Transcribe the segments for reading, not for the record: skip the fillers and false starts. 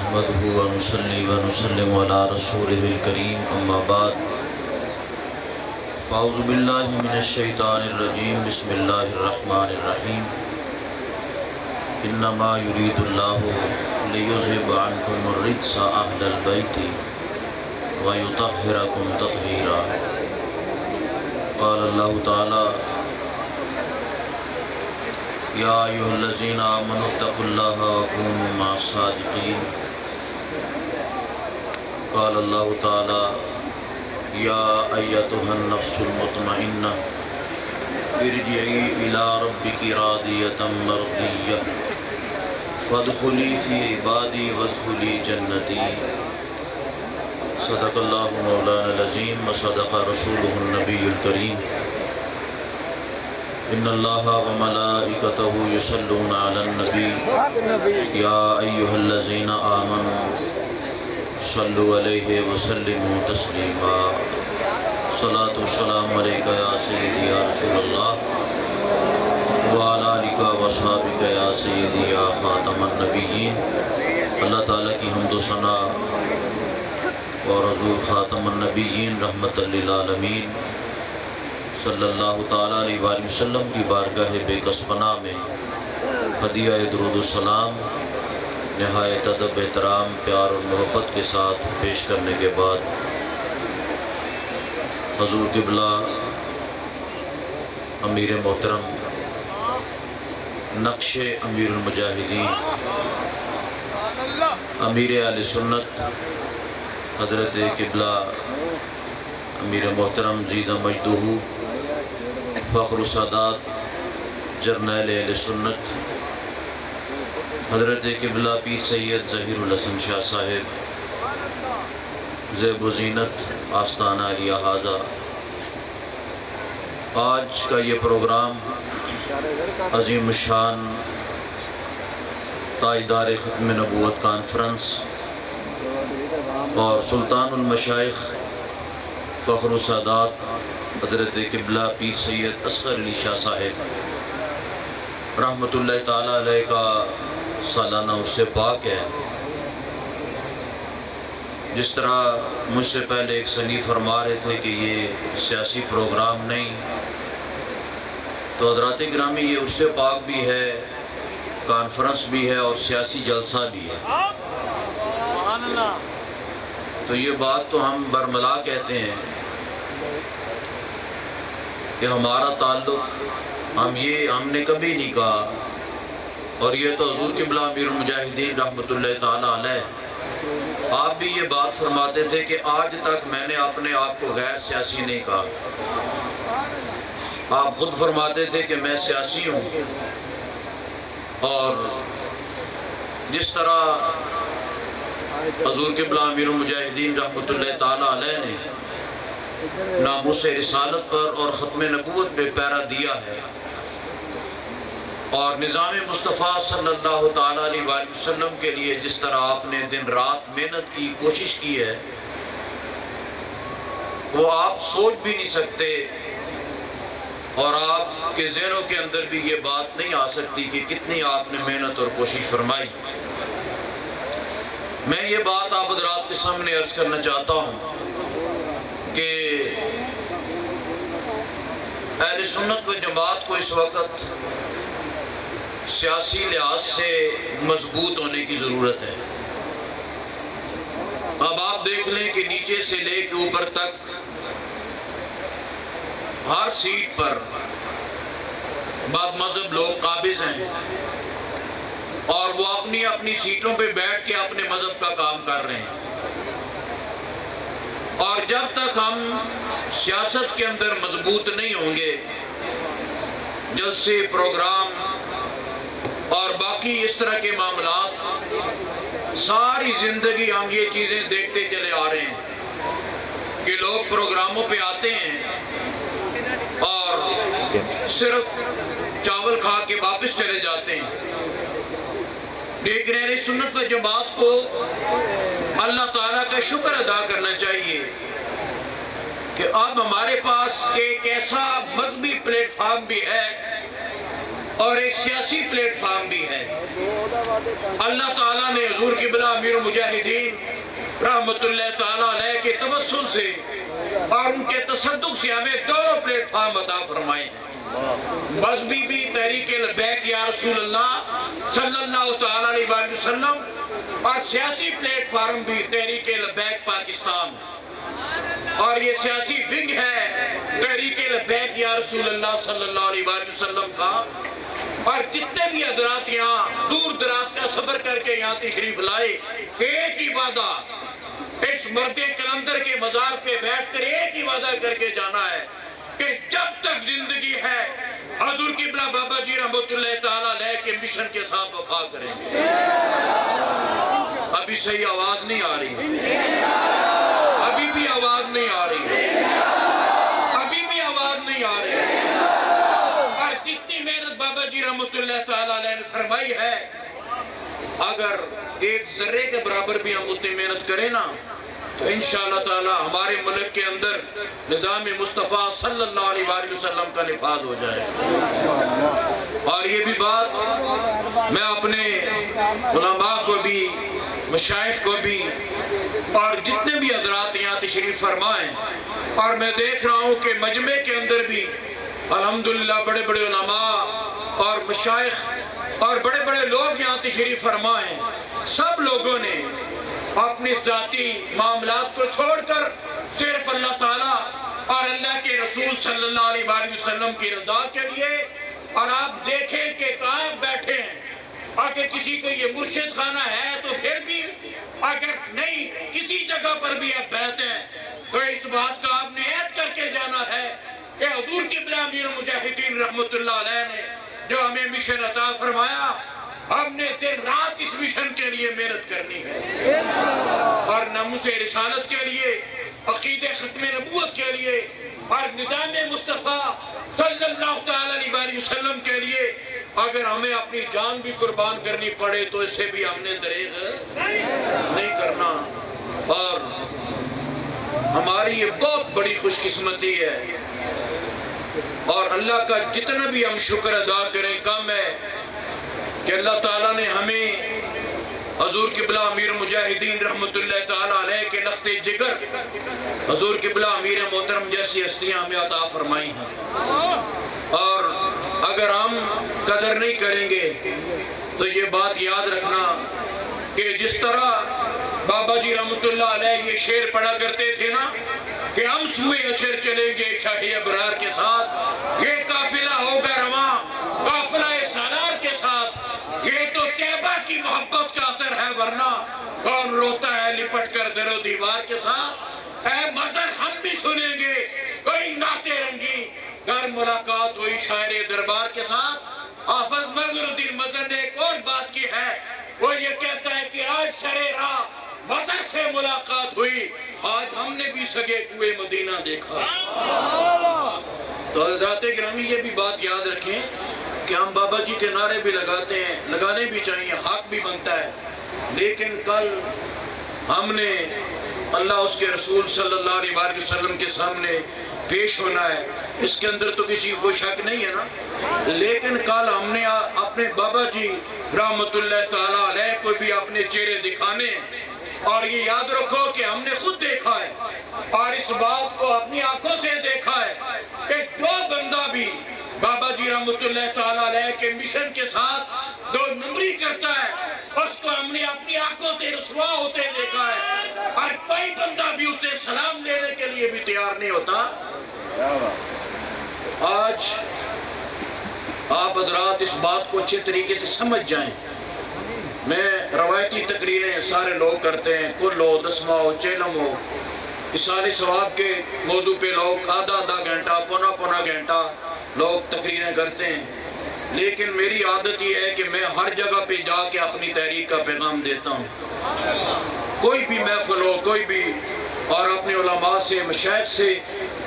نحمده ونصلي ونسلم على رسوله الكريم اما بعد فاعوذ بالله من الشیطان الرجیم بسم اللہ الرحمن الرحیم انما يريد الله ليذهب عنكم الرجس اهل البيت ويطهركم تطهيرا قال الله تعالى یا ایھا الذین آمنوا اتقوا اللہ وکونوا مع الصادقین قال اللہ تعالی یا ایتها النفس المطمئنہ ارجعی الی ربک راضیۃ مرضیہ فادخلی فی عبادی وادخلی جنتی صدق اللہ مولانا العظیم وصدق رسولہ النبی الکریم ان اللہ وملائکتہ یصلون علی النبی یا ایھا الذین آمنوا صلوا علیہ وسلموا تسلیما صلاۃ والسلام علیک یا سیدی یا رسول اللہ وعلی آلک واصحابک یا سیدی یا خاتم النبیین۔ اللہ تعالیٰ کی حمد و ثنا اور حضور خاتم النبیین رحمت للعالمین صلی اللہ تعالیٰ علیہ وآلہ وسلم کی بارگاہ بے کس پناہ میں ہدیہ درود السلام نہایت ادب احترام پیار اور محبت کے ساتھ پیش کرنے کے بعد حضور قبلہ امیر محترم نقش امیر المجاہدین امیر اہل سنت حضرت قبلہ امیر محترم زیدہ مجدہ فخر السادات جرنیل اہل سنت حضرت قبلہ پیر سید ظہیر الحسن شاہ صاحب زیب و زینت آستانہ علیہ حاضہ، آج کا یہ پروگرام عظیم الشان تاجدار ختم نبوت کانفرنس اور سلطان المشائخ فخر السادات حضرت قبلہ پیر سید اصغر علی شاہ صاحب رحمۃ اللہ تعالیٰ علیہ کا سالانہ عرس پاک ہے۔ جس طرح مجھ سے پہلے ایک سنی فرما رہے تھے کہ یہ سیاسی پروگرام نہیں، تو حضرات گرامی یہ عرس پاک بھی ہے، کانفرنس بھی ہے اور سیاسی جلسہ بھی ہے۔ تو یہ بات تو ہم برملا کہتے ہیں کہ ہمارا تعلق ہم نے کبھی نہیں کہا، اور یہ تو حضور قبلہ امیر المجاہدین رحمت اللہ تعالیٰ علیہ آپ بھی یہ بات فرماتے تھے کہ آج تک میں نے اپنے آپ کو غیر سیاسی نہیں کہا۔ آپ خود فرماتے تھے کہ میں سیاسی ہوں، اور جس طرح حضور قبلہ امیر المجاہدین رحمت اللہ تعالیٰ علیہ نے ناموس رسالت پر اور ختم نبوت پہ پیرا دیا ہے، اور نظام مصطفیٰ صلی اللہ تعالیٰ علیہ وآلہ وسلم کے لیے جس طرح آپ نے دن رات محنت کی، کوشش کی ہے، وہ آپ سوچ بھی نہیں سکتے، اور آپ کے ذہنوں کے اندر بھی یہ بات نہیں آ سکتی کہ کتنی آپ نے محنت اور کوشش فرمائی۔ میں یہ بات آپ حضرات کے سامنے عرض کرنا چاہتا ہوں کہ اہل سنت و جماعت کو اس وقت سیاسی لحاظ سے مضبوط ہونے کی ضرورت ہے۔ اب آپ دیکھ لیں کہ نیچے سے لے کے اوپر تک ہر سیٹ پر بعض مذہب لوگ قابض ہیں، اور وہ اپنی اپنی سیٹوں پہ بیٹھ کے اپنے مذہب کا کام کر رہے ہیں، اور جب تک ہم سیاست کے اندر مضبوط نہیں ہوں گے، جلسے پروگرام اور باقی اس طرح کے معاملات، ساری زندگی ہم یہ چیزیں دیکھتے چلے آ رہے ہیں کہ لوگ پروگراموں پہ آتے ہیں اور صرف چاول کھا کے واپس چلے جاتے ہیں۔ لیکن اہل سنت و جماعت کو اللہ تعالیٰ کا شکر ادا کرنا چاہیے کہ اب ہمارے پاس ایک ایسا مذہبی پلیٹ فارم بھی ہے اور ایک سیاسی پلیٹ فارم بھی ہے۔ اللہ تعالیٰ نے حضور قبلہ امیر المجاہدین رحمت اللہ تعالیٰ علیہ کے توسل سے اور ان کے تصدق سے ہمیں دونوں پلیٹ فارم عطا فرمائے ہیں۔ مذہبی بھی تحریک لبیک یا رسول اللہ صلی اللہ تعالیٰ علیہ وآلہ وسلم، اور سیاسی پلیٹ فارم بھی تحریک لبیک پاکستان، اور یہ سیاسی ونگ ہے تحریک لبیک یا رسول اللہ صلی اللہ علیہ وآلہ وسلم کا۔ اور جتنے بھی حضرات یہاں دور دراز کا سفر کر کے یہاں تشریف لائے، ایک ہی وعدہ اس مرد کلندر کے مزار پہ بیٹھ کر ایک ہی وعدہ کر کے جانا ہے کہ جب تک زندگی ہے حضور قبلہ بابا جی رحمت اللہ تعالیٰ علیہ کے مشن کے ساتھ وفا کریں گے۔ ابھی صحیح آواز نہیں آ رہی، ابھی بھی آواز نہیں آ رہی، ابھی بھی آواز نہیں آ رہی۔ اور جتنی محنت بابا جی رحمت اللہ تعالیٰ علیہ نے فرمائی ہے، اگر ایک ذرے کے برابر بھی ہم اتنی محنت کریں نا تو انشاءاللہ تعالی ہمارے ملک کے اندر نظام مصطفیٰ صلی اللہ علیہ وآلہ وسلم کا نفاذ ہو جائے۔ اور یہ بھی بات میں اپنے علماء کو بھی، مشائخ کو بھی، اور جتنے بھی حضرات یہاں تشریف فرمائیں، اور میں دیکھ رہا ہوں کہ مجمع کے اندر بھی الحمدللہ بڑے بڑے علماء اور مشائخ اور بڑے بڑے لوگ یہاں تشریف فرمائیں، سب لوگوں نے اپنی ذاتی معاملات کو چھوڑ کر صرف اللہ تعالیٰ اور اللہ کے رسول صلی اللہ علیہ وآلہ وسلم کی رضا کے لیے۔ اور آپ دیکھیں کہ کہاں بیٹھے ہیں، اگر کسی کو یہ مرشد خانہ ہے تو پھر بھی، اگر نہیں کسی جگہ پر بھی آپ بیٹھے ہیں تو اس بات کا آپ نے عہد کر کے جانا ہے کہ حضور قبلہ امیر المجاہدین رحمت اللہ علیہ نے جو ہمیں مشن عطا فرمایا، ہم نے دن رات اس مشن کے لیے محنت کرنی ہے، اور ناموس رسالت کے لیے، عقید ختم نبوت کے لیے، اور نظام مصطفیٰ صلی اللہ تعالیٰ علیہ وسلم کے لیے اگر ہمیں اپنی جان بھی قربان کرنی پڑے تو اسے بھی ہم نے دریغ نہیں کرنا۔ اور ہماری یہ بہت بڑی خوش قسمتی ہے، اور اللہ کا جتنا بھی ہم شکر ادا کریں کم ہے کہ اللہ تعالیٰ نے ہمیں حضور قبلہ امیر مجاہدین رحمت اللہ تعالیٰ علیہ کے لخت جگر حضور قبلہ امیر محترم جیسی ہستیاں ہمیں عطا فرمائی ہیں۔ اور اگر ہم قدر نہیں کریں گے تو یہ بات یاد رکھنا کہ جس طرح بابا جی رحمت اللہ علیہ یہ شعر پڑھا کرتے تھے نا کہ ہم سوئے اشر چلیں گے شاہی ابرار کے ساتھ، یہ قافلہ ہوگا رواں قافلہ سالار کے ساتھ، یہ تو طیبہ کی محبت کا اثر ہے ورنہ کون روتا ہے لپٹ کر در و دیوار کے ساتھ۔ اے مدن ہم بھی سنیں گے کوئی نعت رنگی گر ملاقات ہوئی شاعر دربار کے ساتھ۔ حافظ مظہر الدین مدن نے ایک اور بات کی ہے، وہ یہ کہتا ہے کہ آج سرے راہ مدن سے ملاقات ہوئی، آج ہم نے بھی سگے کوئے مدینہ دیکھا۔ تو حضرات گرامی یہ بھی بات یاد رکھیں کہ ہم بابا جی کے نعرے بھی لگاتے ہیں، لگانے بھی چاہیے، حق بھی بنتا ہے، لیکن کل ہم نے اللہ اس کے رسول صلی اللہ علیہ وآلہ وسلم کے سامنے پیش ہونا ہے، اس کے اندر تو کسی کو شک نہیں ہے نا۔ لیکن کل ہم نے اپنے بابا جی رحمت اللہ تعالیٰ علیہ کو بھی اپنے چہرے دکھانے ہیں، اور یہ یاد رکھو کہ ہم نے خود دیکھا ہے اور اس بات کو اپنی آنکھوں سے دیکھا ہے کہ جو بندہ بھی بابا جی رحمت اللہ تعالیٰ علیہ کے مشن کے ساتھ دو نمبری کرتا ہے، اس کو ہم نے اپنی آنکھوں سے رسوا ہوتے دیکھا ہے، اور کوئی بندہ بھی اسے سلام لینے کے لیے بھی تیار نہیں ہوتا۔ آج آپ حضرات اس بات کو اچھے طریقے سے سمجھ جائیں۔ میں روایتی تقریریں سارے لوگ کرتے ہیں، کل ہو، دسواں ہو، چیلم ہو، اصال ثواب کے موضوع پہ لوگ آدھا گھنٹہ، پونا گھنٹہ لوگ تقریریں کرتے ہیں، لیکن میری عادت یہ ہے کہ میں ہر جگہ پہ جا کے اپنی تحریک کا پیغام دیتا ہوں۔ کوئی بھی محفل ہو، کوئی بھی، اور اپنے علماء سے، مشائخ سے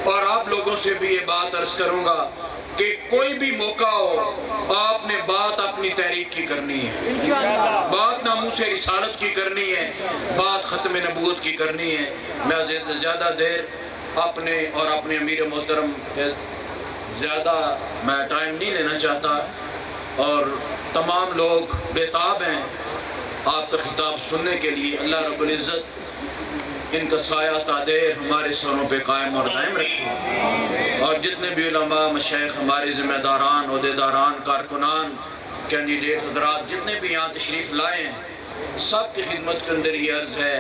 اور آپ لوگوں سے بھی یہ بات عرض کروں گا کہ کوئی بھی موقع ہو آپ نے بات اپنی تحریک کی کرنی ہے، بات ناموس رسالت کی کرنی ہے، بات ختم نبوت کی کرنی ہے۔ میں زیادہ دیر اپنے اور اپنے امیر محترم زیادہ میں ٹائم نہیں لینا چاہتا، اور تمام لوگ بے تاب ہیں آپ کا خطاب سننے کے لیے اللہ رب العزت ان کا سایہ تادیر ہمارے سروں پہ قائم اور دائم رکھے، اور جتنے بھی علماء مشائخ ہمارے ذمہ داران عہدیداران کارکنان کینڈیڈیٹ حضرات جتنے بھی یہاں تشریف لائے ہیں سب کی خدمت کے اندر یہ عرض ہے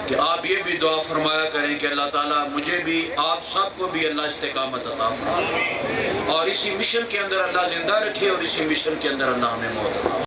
کہ آپ یہ بھی دعا فرمایا کریں کہ اللہ تعالیٰ مجھے بھی آپ سب کو بھی اللہ استقامت عطا فرمائے اور اسی مشن کے اندر اللہ زندہ رکھے اور اسی مشن کے اندر اللہ ہمیں موت عطا فرمائے۔